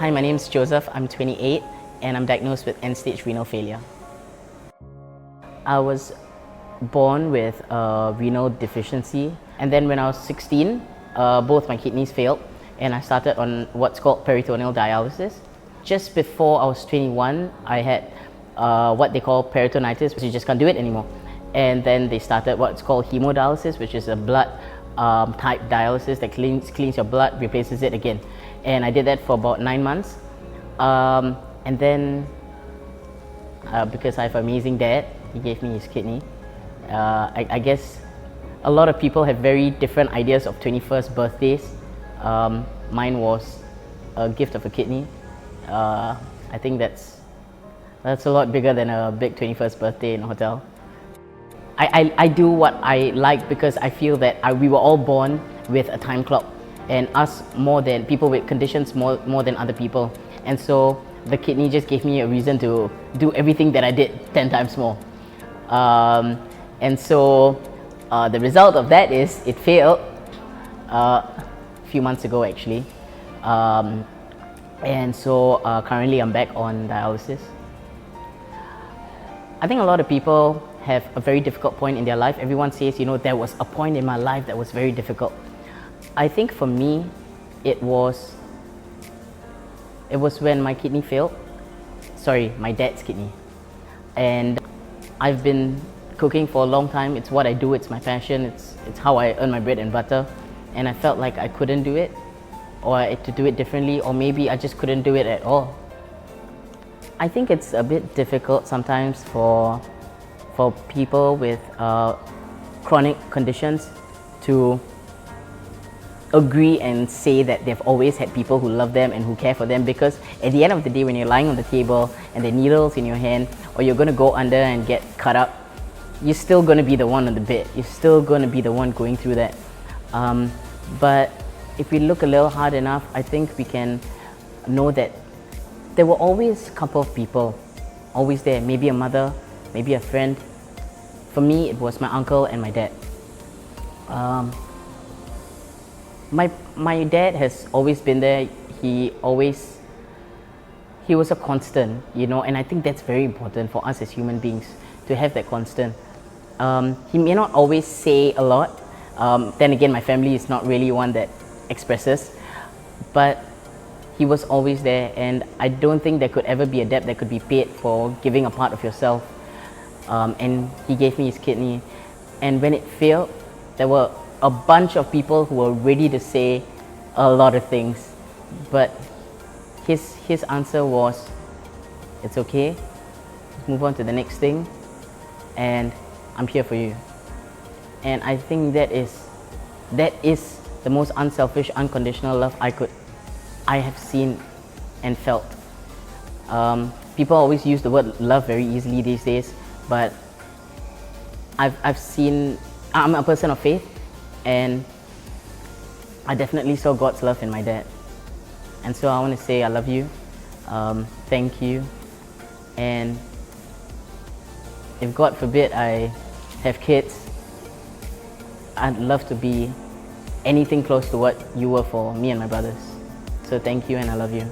Hi, my name is Joseph. I'm 28 and I'm diagnosed with end-stage renal failure. I was born with a renal deficiency, and then when I was 16, both my kidneys failed and I started on what's called peritoneal dialysis. Just before I was 21, I had what they call peritonitis, which you just can't do it anymore. And then they started what's called hemodialysis, which is a blood type dialysis that cleans your blood, replaces it again. And I did that for about 9 months. And then, because I have an amazing dad, he gave me his kidney. I guess a lot of people have very different ideas of 21st birthdays. Mine was a gift of a kidney. I think that's a lot bigger than a big 21st birthday in a hotel. I do what I like because I feel that we were all born with a time clock, and us more than people with conditions more than other people. And so the kidney just gave me a reason to do everything that I did 10 times more. And so the result of that is it failed a few months ago actually. And so currently I'm back on dialysis. I think a lot of people have a very difficult point in their life. Everyone says, you know, there was a point in my life that was very difficult. I think for me, it was when my kidney failed. Sorry, my dad's kidney. And I've been cooking for a long time. It's what I do, it's my passion, it's how I earn my bread and butter. And I felt like I couldn't do it, or I had to do it differently, or maybe I just couldn't do it at all. I think it's a bit difficult sometimes for people with chronic conditions to agree and say that they've always had people who love them and who care for them, because at the end of the day, when you're lying on the table and there are needles in your hand, or you're going to go under and get cut up, you're still going to be the one on the bed. You're still going to be the one going through that. But if we look a little hard enough, I think we can know that there were always a couple of people always there. Maybe a mother, maybe a friend. For me, it was my uncle and my dad. My dad has always been there. He was a constant, you know, and I think that's very important for us as human beings to have that constant. He may not always say a lot. Then again, my family is not really one that expresses, but he was always there, and I don't think there could ever be a debt that could be paid for giving a part of yourself. And he gave me his kidney, and when it failed, there were a bunch of people who were ready to say a lot of things, but his answer was, it's okay, move on to the next thing, and I'm here for you. And I think that is the most unselfish, unconditional love I have seen and felt. People always use the word love very easily these days, but I'm a person of faith, and I definitely saw God's love in my dad. And so I want to say I love you, thank you, and if God forbid I have kids, I'd love to be anything close to what you were for me and my brothers. So thank you, and I love you.